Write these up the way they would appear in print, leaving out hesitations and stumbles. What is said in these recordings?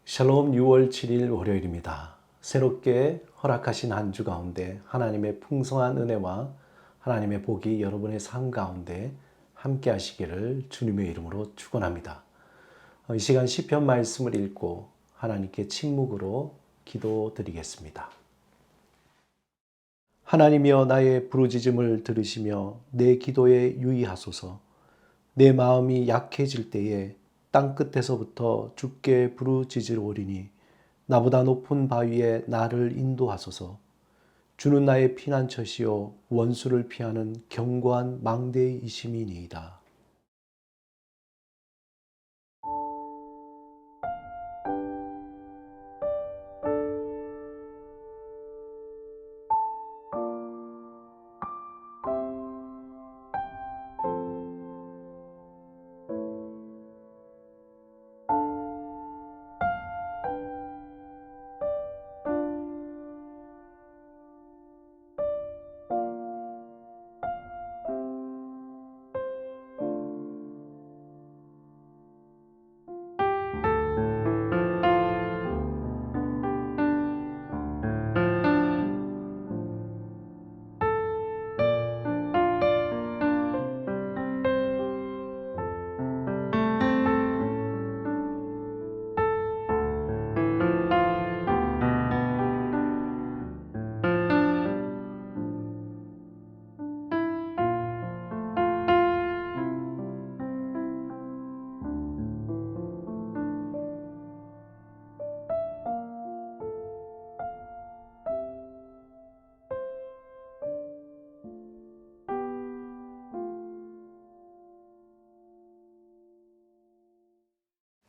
샬롬 6월 7일 월요일입니다. 새롭게 허락하신 한 주 가운데 하나님의 풍성한 은혜와 하나님의 복이 여러분의 삶 가운데 함께 하시기를 주님의 이름으로 축원합니다. 이 시간 시편 말씀을 읽고 하나님께 침묵으로 기도드리겠습니다. 하나님이여 나의 부르짖음을 들으시며 내 기도에 유의하소서. 내 마음이 약해질 때에 땅끝에서부터 주께 부르짖으오리니 나보다 높은 바위에 나를 인도하소서. 주는 나의 피난처시요 원수를 피하는 견고한 망대이심이니이다.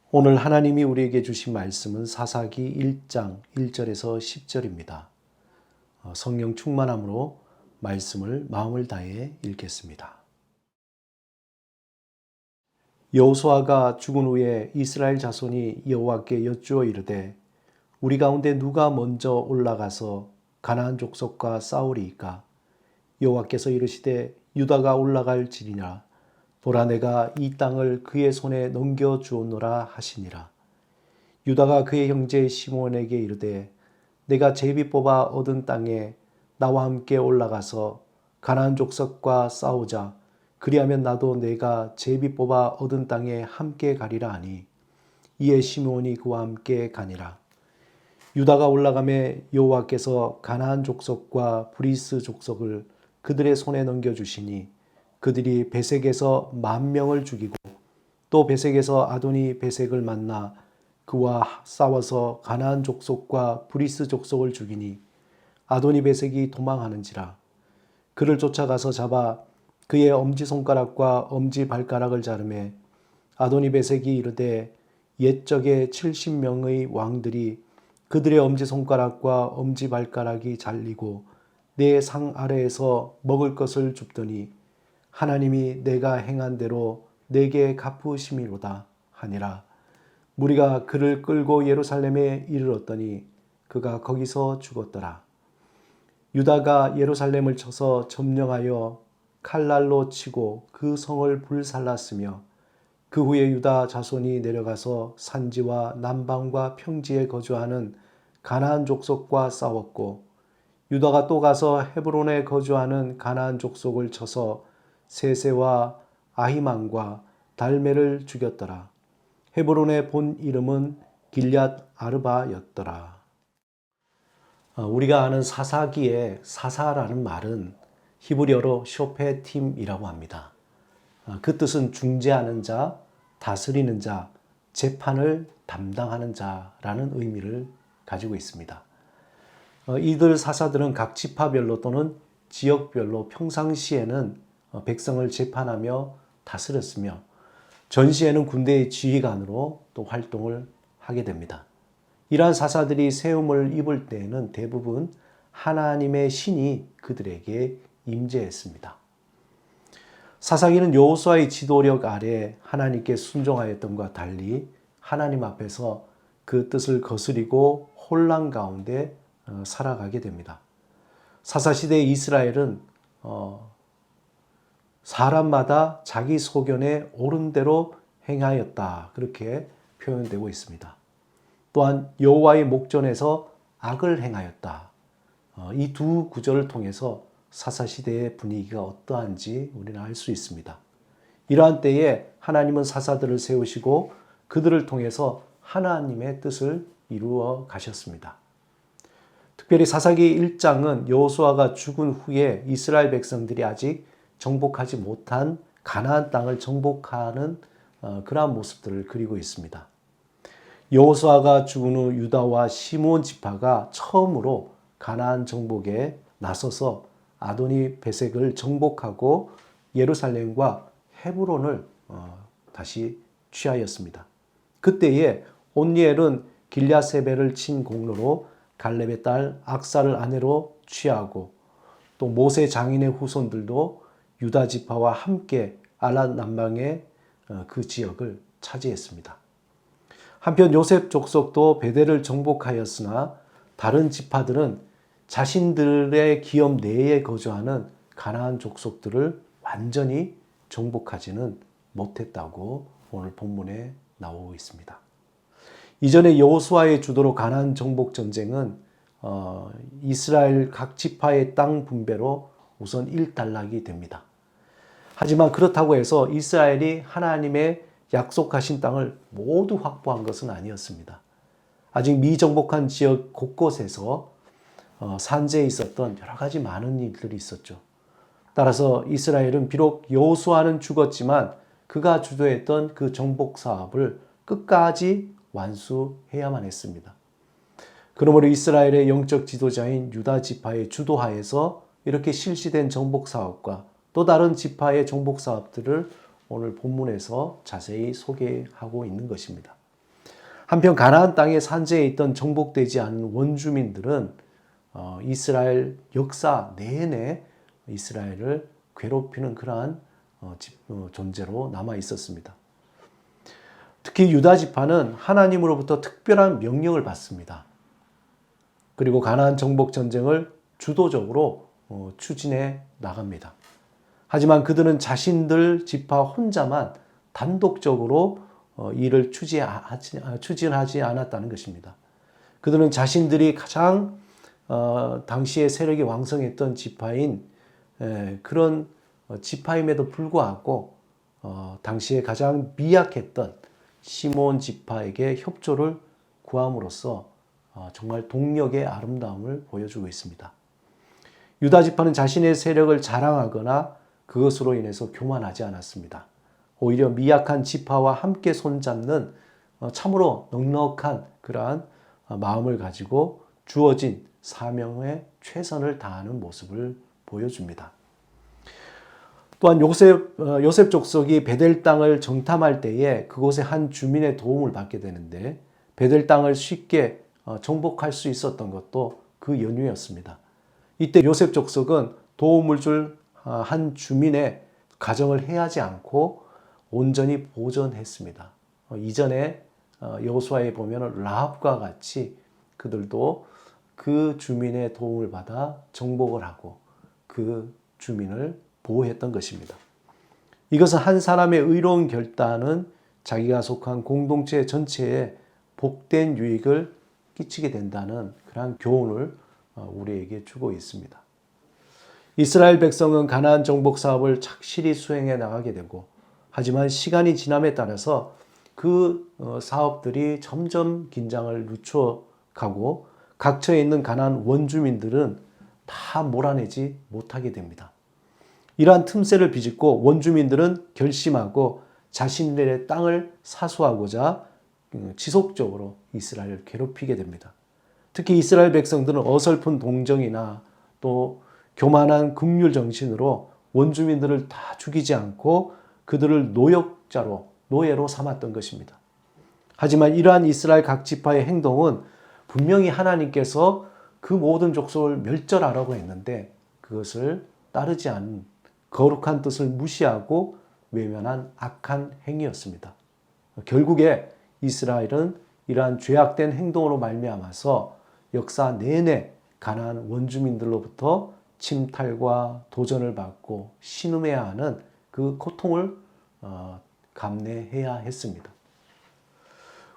오늘 하나님이 우리에게 주신 말씀은 사사기 1장 1절에서 10절입니다. 성령 충만함으로 말씀을 마음을 다해 읽겠습니다. 여호수아가 죽은 후에 이스라엘 자손이 여호와께 여쭈어 이르되 우리 가운데 누가 먼저 올라가서 가나안 족속과 싸우리이까? 여호와께서 이르시되 유다가 올라갈지니라. 보라 내가 이 땅을 그의 손에 넘겨주었노라 하시니라. 유다가 그의 형제 시므온에게 이르되 내가 제비 뽑아 얻은 땅에 나와 함께 올라가서 가나안 족속과 싸우자. 그리하면 나도 내가 제비 뽑아 얻은 땅에 함께 가리라 하니 이에 시므온이 그와 함께 가니라. 유다가 올라가매 여호와께서 가나안 족속과 브리스 족속을 그들의 손에 넘겨주시니 그들이 베색에서 10,000명을 죽이고 또 베색에서 아도니 베색을 만나 그와 싸워서 가나안 족속과 브리스 족속을 죽이니 아도니 베색이 도망하는지라. 그를 쫓아가서 잡아 그의 엄지손가락과 엄지발가락을 자르매 아도니 베색이 이르되 옛적에 70명의 왕들이 그들의 엄지손가락과 엄지발가락이 잘리고 내 상 아래에서 먹을 것을 줍더니 하나님이 내가 행한 대로 내게 갚으심이로다 하니라. 무리가 그를 끌고 예루살렘에 이르렀더니 그가 거기서 죽었더라. 유다가 예루살렘을 쳐서 점령하여 칼날로 치고 그 성을 불살랐으며 그 후에 유다 자손이 내려가서 산지와 남방과 평지에 거주하는 가나안 족속과 싸웠고 유다가 또 가서 헤브론에 거주하는 가나안 족속을 쳐서 세세와 아히만과 달메를 죽였더라. 헤브론의 본 이름은 길얏 아르바였더라. 우리가 아는 사사기의 사사라는 말은 히브리어로 쇼페팀이라고 합니다. 그 뜻은 중재하는 자, 다스리는 자, 재판을 담당하는 자라는 의미를 가지고 있습니다. 이들 사사들은 각 지파별로 또는 지역별로 평상시에는 백성을 재판하며 다스렸으며 전시에는 군대의 지휘관으로 또 활동을 하게 됩니다. 이러한 사사들이 세움을 입을 때에는 대부분 하나님의 신이 그들에게 임재했습니다. 사사기는 여호수아의 지도력 아래 하나님께 순종하였던과 달리 하나님 앞에서 그 뜻을 거스리고 혼란 가운데 살아가게 됩니다. 사사시대의 이스라엘은 사람마다 자기 소견에 옳은 대로 행하였다. 그렇게 표현되고 있습니다. 또한 여호와의 목전에서 악을 행하였다. 이 두 구절을 통해서 사사시대의 분위기가 어떠한지 우리는 알 수 있습니다. 이러한 때에 하나님은 사사들을 세우시고 그들을 통해서 하나님의 뜻을 이루어 가셨습니다. 특별히 사사기 1장은 여호수아가 죽은 후에 이스라엘 백성들이 아직 정복하지 못한 가나안 땅을 정복하는 그러한 모습들을 그리고 있습니다. 여호수아가 죽은 후 유다와 시므온 지파가 처음으로 가나안 정복에 나서서 아도니 베색을 정복하고 예루살렘과 헤브론을 다시 취하였습니다. 그때에 온니엘은 길랴세벨을 친 공로로 갈렙의 딸 악사를 아내로 취하고 또 모세 장인의 후손들도 유다 지파와 함께 알랏 남방의 그 지역을 차지했습니다. 한편 요셉 족속도 베델을 정복하였으나 다른 지파들은 자신들의 기업 내에 거주하는 가나안 족속들을 완전히 정복하지는 못했다고 오늘 본문에 나오고 있습니다. 이전에 여호수아의 주도로 가나안 정복 전쟁은 이스라엘 각 지파의 땅 분배로 우선 일단락이 됩니다. 하지만 그렇다고 해서 이스라엘이 하나님의 약속하신 땅을 모두 확보한 것은 아니었습니다. 아직 미정복한 지역 곳곳에서 산재에 있었던 여러 가지 많은 일들이 있었죠. 따라서 이스라엘은 비록 여호수아는 죽었지만 그가 주도했던 그 정복 사업을 끝까지 완수해야만 했습니다. 그러므로 이스라엘의 영적 지도자인 유다 지파의 주도하에서 이렇게 실시된 정복 사업과 또 다른 지파의 정복 사업들을 오늘 본문에서 자세히 소개하고 있는 것입니다. 한편 가나안 땅의 산지에 있던 정복되지 않은 원주민들은 이스라엘 역사 내내 이스라엘을 괴롭히는 그러한 존재로 남아 있었습니다. 특히 유다 지파는 하나님으로부터 특별한 명령을 받습니다. 그리고 가나안 정복 전쟁을 주도적으로 추진해 나갑니다. 하지만 그들은 자신들 지파 혼자만 단독적으로 일을 추진하지 않았다는 것입니다. 그들은 자신들이 가장 당시에 세력이 왕성했던 지파인 그런 지파임에도 불구하고 당시에 가장 미약했던 시므온 지파에게 협조를 구함으로써 정말 동력의 아름다움을 보여주고 있습니다. 유다 지파는 자신의 세력을 자랑하거나 그것으로 인해서 교만하지 않았습니다. 오히려 미약한 지파와 함께 손잡는 참으로 넉넉한 그러한 마음을 가지고 주어진 사명에 최선을 다하는 모습을 보여줍니다. 또한 요셉 족속이 베델 땅을 정탐할 때에 그곳의 한 주민의 도움을 받게 되는데 베델 땅을 쉽게 정복할 수 있었던 것도 그 연유였습니다. 이때 요셉 족속은 도움을 줄 한 주민의 가정을 해하지 않고 온전히 보존했습니다. 이전에 여호수아에 보면 라합과 같이 그들도 그 주민의 도움을 받아 정복을 하고 그 주민을 보호했던 것입니다. 이것은 한 사람의 의로운 결단은 자기가 속한 공동체 전체에 복된 유익을 끼치게 된다는 그런 교훈을 우리에게 주고 있습니다. 이스라엘 백성은 가나안 정복 사업을 착실히 수행해 나가게 되고 하지만 시간이 지남에 따라서 그 사업들이 점점 긴장을 늦춰가고 각처에 있는 가나안 원주민들은 다 몰아내지 못하게 됩니다. 이러한 틈새를 비집고 원주민들은 결심하고 자신들의 땅을 사수하고자 지속적으로 이스라엘을 괴롭히게 됩니다. 특히 이스라엘 백성들은 어설픈 동정이나 또 교만한 긍휼 정신으로 원주민들을 다 죽이지 않고 그들을 노예로 삼았던 것입니다. 하지만 이러한 이스라엘 각 지파의 행동은 분명히 하나님께서 그 모든 족속을 멸절하라고 했는데 그것을 따르지 않은 거룩한 뜻을 무시하고 외면한 악한 행위였습니다. 결국에 이스라엘은 이러한 죄악된 행동으로 말미암아서 역사 내내 가나안 원주민들로부터 침탈과 도전을 받고 신음해야 하는 그 고통을 감내해야 했습니다.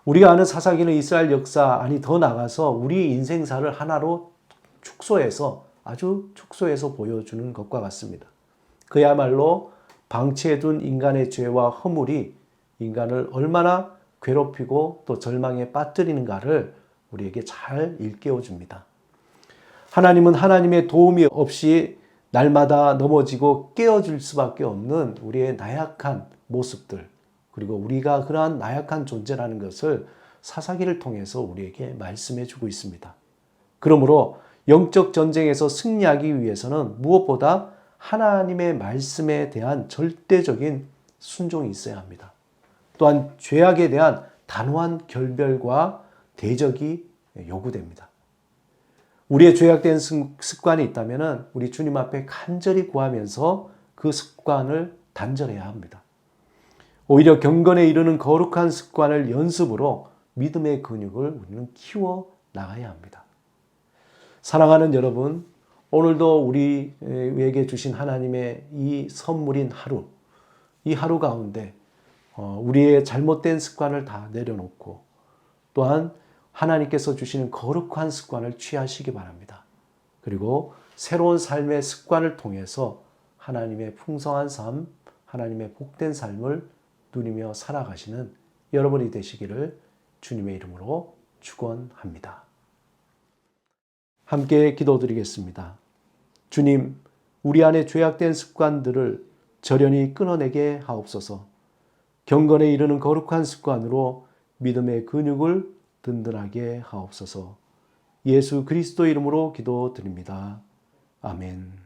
우리가 아는 사사기는 이스라엘 역사, 아니 더 나가서 우리 인생사를 하나로 축소해서, 아주 축소해서 보여주는 것과 같습니다. 그야말로 방치해둔 인간의 죄와 허물이 인간을 얼마나 괴롭히고 또 절망에 빠뜨리는가를 우리에게 잘 일깨워 줍니다. 하나님은 하나님의 도움이 없이 날마다 넘어지고 깨어질 수밖에 없는 우리의 나약한 모습들, 그리고 우리가 그러한 나약한 존재라는 것을 사사기를 통해서 우리에게 말씀해 주고 있습니다. 그러므로 영적 전쟁에서 승리하기 위해서는 무엇보다 하나님의 말씀에 대한 절대적인 순종이 있어야 합니다. 또한 죄악에 대한 단호한 결별과 대적이 요구됩니다. 우리의 죄악된 습관이 있다면 우리 주님 앞에 간절히 구하면서 그 습관을 단절해야 합니다. 오히려 경건에 이르는 거룩한 습관을 연습으로 믿음의 근육을 우리는 키워 나가야 합니다. 사랑하는 여러분, 오늘도 우리에게 주신 하나님의 이 선물인 하루, 이 하루 가운데 우리의 잘못된 습관을 다 내려놓고 또한 하나님께서 주시는 거룩한 습관을 취하시기 바랍니다. 그리고 새로운 삶의 습관을 통해서 하나님의 풍성한 삶, 하나님의 복된 삶을 누리며 살아가시는 여러분이 되시기를 주님의 이름으로 축원합니다. 함께 기도드리겠습니다. 주님, 우리 안에 죄악된 습관들을 절연히 끊어내게 하옵소서. 경건에 이르는 거룩한 습관으로 믿음의 근육을 든든하게 하옵소서. 예수 그리스도 이름으로 기도드립니다. 아멘.